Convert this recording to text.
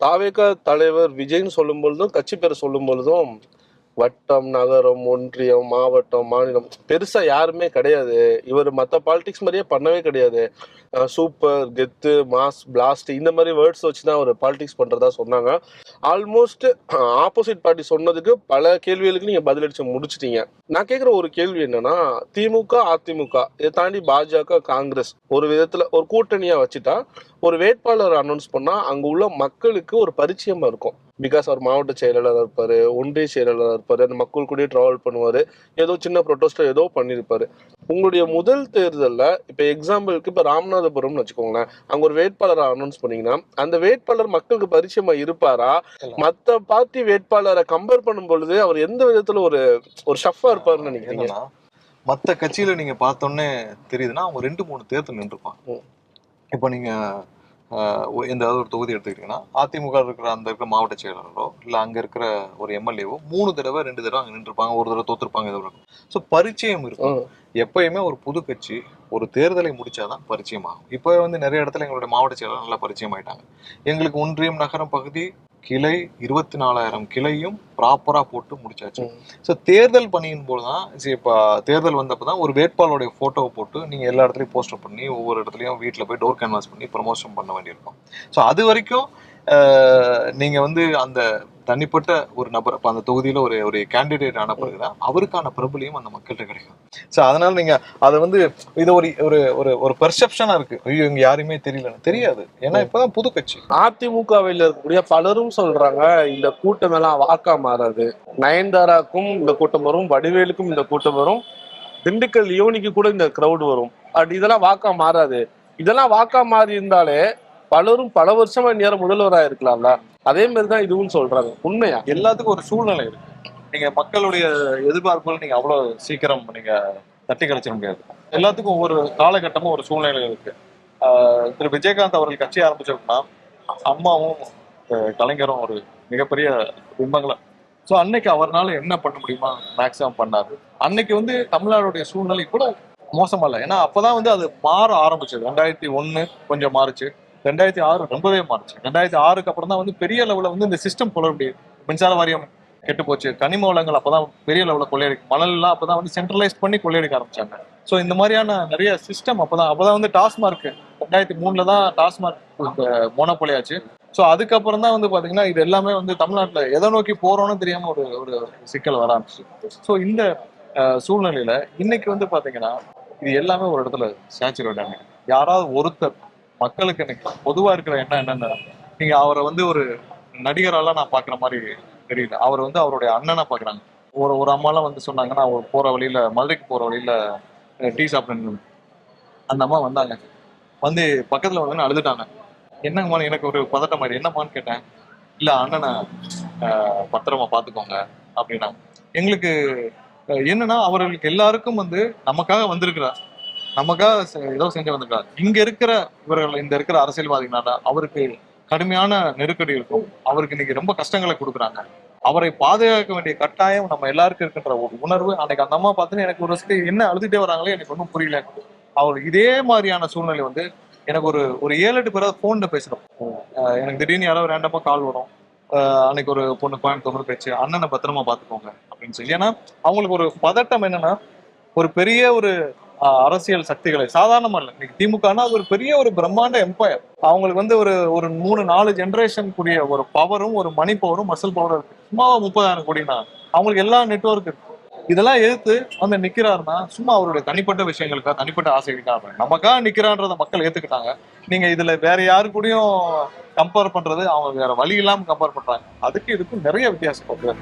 தாவேகா தலைவர் விஜய்ன்னு சொல்லும் பொழுதும் கட்சி பேரை சொல்லும் பொழுதும் வட்டம், நகரம், ஒன்றியம், மாவட்டம், மாநிலம் பெருசா யாருமே கிடையாது. இவர் மற்ற பாலிடிக்ஸ் மாதிரியே பண்ணவே கிடையாது. சூப்பர், கெத்து, மாஸ், பிளாஸ்ட் இந்த மாதிரி வேர்ட்ஸ் வச்சுதான் அவர் பாலிடிக்ஸ் பண்றதா சொன்னாங்க. ஆல்மோஸ்ட் ஆப்போசிட் பார்ட்டி சொன்னதுக்கு பல கேள்விகளுக்கு நீங்க பதிலளிச்சு முடிச்சிட்டீங்க. நான் கேட்குற ஒரு கேள்வி என்னன்னா, திமுக, அதிமுக இதை தாண்டி பாஜக, காங்கிரஸ் ஒரு விதத்துல ஒரு கூட்டணியா வச்சுட்டா ஒரு வேட்பாளர் அனௌன்ஸ் பண்ணா அங்க உள்ள மக்களுக்கு ஒரு பரிச்சயமா இருக்கும். பிகாஸ் அவர் மாவட்ட செயலாளராக இருப்பாரு, ஒன்றிய செயலாளராக இருப்பாரு, அந்த மக்கள் கூட டிராவல் பண்ணுவாரு, ஏதோ சின்ன ப்ரொட்டஸ்டோ ஏதோ பண்ணியிருப்பாரு. உங்களுடைய முதல் தேர்தலில் இப்போ எக்ஸாம்பிளுக்கு இப்போ ராமநாதபுரம்னு வச்சுக்கோங்களேன், அங்க ஒரு வேட்பாளரை அனௌன்ஸ் பண்ணீங்கன்னா அந்த வேட்பாளர் மக்களுக்கு பரிச்சயமா இருப்பாரா? மற்ற பார்ட்டி வேட்பாளரை கம்பேர் பண்ணும் பொழுது அவர் எந்த விதத்துல ஒரு ஒரு ஷஃபா இருப்பாருன்னு நினைக்கிறீங்க? மற்ற கட்சியில நீங்க பார்த்தோன்னே தெரியுதுன்னா அவங்க 2-3 தேர்தல் நின்றுப்பாங்க. இப்போ நீங்க எந்தாவது ஒரு தொகுதி எடுத்துக்கிட்டீங்கன்னா அதிமுக இருக்கிற மாவட்ட செயலாளரோ இல்லை அங்க இருக்கிற ஒரு எம்எல்ஏவோ 3 தடவை 2 தடவை அங்க நின்றுப்பாங்க, ஒரு தடவை தோத்துருப்பாங்க. இது இருக்கும். ஸோ பரிச்சயம் இருக்கும். எப்பயுமே ஒரு புது கட்சி ஒரு தேர்தலை முடிச்சாதான் பரிச்சயம் ஆகும். இப்போ நிறைய இடத்துல எங்களுடைய மாவட்ட செயலாளர் நல்லா பரிச்சயம் ஆயிட்டாங்க. எங்களுக்கு ஒன்றியம், நகரம், பகுதி, கிளை 24,000 கிளையும் ப்ராப்பரா போட்டு முடிச்சாச்சு. ஸோ தேர்தல் பணியின் போதுதான் இப்போ தேர்தல் வந்தப்பதான் ஒரு வேட்பாளருடைய போட்டோவை போட்டு நீங்க எல்லா இடத்துலயும் போஸ்டர் பண்ணி ஒவ்வொரு இடத்துலயும் வீட்டுல போய் டோர் கேன்வாஸ் பண்ணி ப்ரமோஷன் பண்ண வேண்டியிருக்கும். ஸோ அது வரைக்கும் நீங்க அந்த தனிப்பட்ட ஒரு நபர் அப்ப அந்த தொகுதியில ஒரு கேண்டிடேட் ஆன பிறகுதான் அவருக்கான பிரபலியம் அந்த மக்கள்கிட்ட கிடைக்கும். ஸோ அதனால நீங்க அதை இது ஒரு பெர்செப்ஷனா இருக்கு. ஐயோ இங்க யாருமே தெரியலன்னு தெரியாது. ஏன்னா இப்பதான் புது கட்சி. அதிமுகவில் இருக்கக்கூடிய பலரும் சொல்றாங்க இந்த கூட்டம் எல்லாம் வாக்கா மாறாது. நயன்தாராக்கும் இந்த கூட்டம் வரும், வடிவேலுக்கும் இந்த கூட்டம் வரும், திண்டுக்கல் லியோனிக்கு கூட இந்த கிரௌட் வரும். இதெல்லாம் வாக்கா மாறாது. இதெல்லாம் வாக்கா மாறி இருந்தாலே பலரும் பல வருஷமா நேரம் முதல்வராக இருக்கலாம்ல. அதே மாதிரிதான் இதுவும் சொல்றாங்க. உண்மையா? எல்லாத்துக்கும் ஒரு சூழ்நிலை இருக்கு. நீங்க மக்களுடைய எதிர்பார்ப்புகள் நீங்க அவ்வளவு சீக்கிரம் நீங்க தட்டி கழிச்சிட முடியாது. எல்லாத்துக்கும் ஒவ்வொரு காலகட்டமும் ஒரு சூழ்நிலை இருக்கு. திரு விஜயகாந்த் அவர்கள் கட்சி ஆரம்பிச்சோம்னா அம்மாவும் கலைஞரும் ஒரு மிகப்பெரிய பிம்பங்களை. ஸோ அன்னைக்கு அவரால் என்ன பண்ண முடியுமா மேக்சிமம் பண்ணாரு. அன்னைக்கு தமிழ்நாடுடைய சூழ்நிலை கூட மோசமா இல்லை. ஏன்னா அப்பதான் அது மாற ஆரம்பிச்சது. 2001 கொஞ்சம் மாறுச்சு, 2006 ரொம்பவே மாறுச்சு. 2006க்கு அப்புறம் தான் பெரிய லெவலில் இந்த சிஸ்டம் குளறுபடி. மின்சார வாரியம் கெட்டு போச்சு, கனிம வளங்கள் அப்பதான் பெரிய லெவலில் கொள்ளையடிக்க, மணல் எல்லாம் அப்பதான் சென்ட்ரலைஸ் பண்ணி கொள்ளையடிக்க ஆரம்பிச்சாங்க. ஸோ இந்த மாதிரியான நிறைய சிஸ்டம் அப்பதான் டாஸ்மார்க் 2003 தான் டாஸ்மார்க் மோனோபோலி ஆச்சு. ஸோ அதுக்கப்புறம் தான் பாத்தீங்கன்னா இது எல்லாமே தமிழ்நாட்டில் எதை நோக்கி போறோம்னு தெரியாம ஒரு சிக்கல் வர ஆரம்பிச்சு. ஸோ இந்த சூழ்நிலையில இன்னைக்கு பாத்தீங்கன்னா இது எல்லாமே ஒரு இடத்துல சேச்சுரேட் ஆகுது. யாராவது ஒருத்தர் மக்களுக்கு எனக்கு பொதுவா இருக்கிற எண்ணம் என்னன்னா, நீங்க அவரை ஒரு நடிகரால நான் பாக்குற மாதிரி தெரியல. அவர் அவருடைய அண்ணனை பாக்குறாங்க. ஒரு அம்மாலாம் சொன்னாங்கன்னா போற வழியில, மதுரைக்கு போற வழியில டீ சாப்பிட்டு அந்த அம்மா வந்தாங்க. பக்கத்துல அழுதுட்டாங்க. என்னங்கம்மா, எனக்கு ஒரு பதட்டம் மாதிரி, என்னம்மான்னு கேட்டேன். இல்ல அண்ணனை பத்திரமா பாத்துக்கோங்க அப்படின்னா. எங்களுக்கு என்னன்னா அவர்களுக்கு எல்லாருக்கும் நமக்காக வந்திருக்கிறார், நமக்காக ஏதோ செஞ்சு வந்திருக்காரு. இங்க இருக்கிற இவர்கள், இந்த இருக்கிற அரசியல்வாதிகளால அவருக்கு கடுமையான நெருக்கடி இருக்கும். அவருக்கு இன்னைக்கு ரொம்ப கஷ்டங்களை கொடுக்குறாங்க. அவரை பாதுகாக்க வேண்டிய கட்டாயம் நம்ம எல்லாருக்கும் இருக்கின்ற ஒரு உணர்வு. அன்னைக்கு அந்த அம்மா பார்த்துன்னு எனக்கு ஒரு வருஷத்துக்கு என்ன அழுதுட்டே வராங்களே எனக்கு ஒன்றும் புரியல. அவர் இதே மாதிரியான சூழ்நிலை எனக்கு ஒரு 7-8 பேராவது போன்ல பேசுறோம். எனக்கு திடீர்னு யாராவது ரேண்டமா கால் வரும். அன்னைக்கு ஒரு பொண்ணு கோயம்புத்தூர் பேச்சு, அண்ணனை பத்திரமா பாத்துக்கோங்க அப்படின்னு சொல்லி. ஏன்னா அவங்களுக்கு ஒரு பதட்டம் என்னன்னா, ஒரு பெரிய ஒரு அரசியல் சக்திகளை சாதாரணமா இல்லை, இன்னைக்கு திமுகனா ஒரு பெரிய ஒரு பிரம்மாண்ட எம்பையர். அவங்களுக்கு ஒரு 3-4 ஜெனரேஷன் கூடிய ஒரு பவரும் ஒரு மணி பவரும் மசில் பவரும் இருக்கு. சும்மா 30,000 கோடினா அவங்களுக்கு எல்லா நெட்வொர்க் இருக்கு. இதெல்லாம் எதிர்த்து நிக்கிறாருன்னா சும்மா அவருடைய தனிப்பட்ட விஷயங்களுக்காக, தனிப்பட்ட ஆசைகளுக்காக நமக்காக நிக்கிறான்றத மக்கள் ஏத்துக்கிட்டாங்க. நீங்க இதுல வேற யாரு கூடயும் கம்பேர் பண்றது, அவங்க வேற வழி இல்லாம கம்பேர் பண்றாங்க. அதுக்கு இதுக்கும் நிறைய வித்தியாசம் இருக்கு.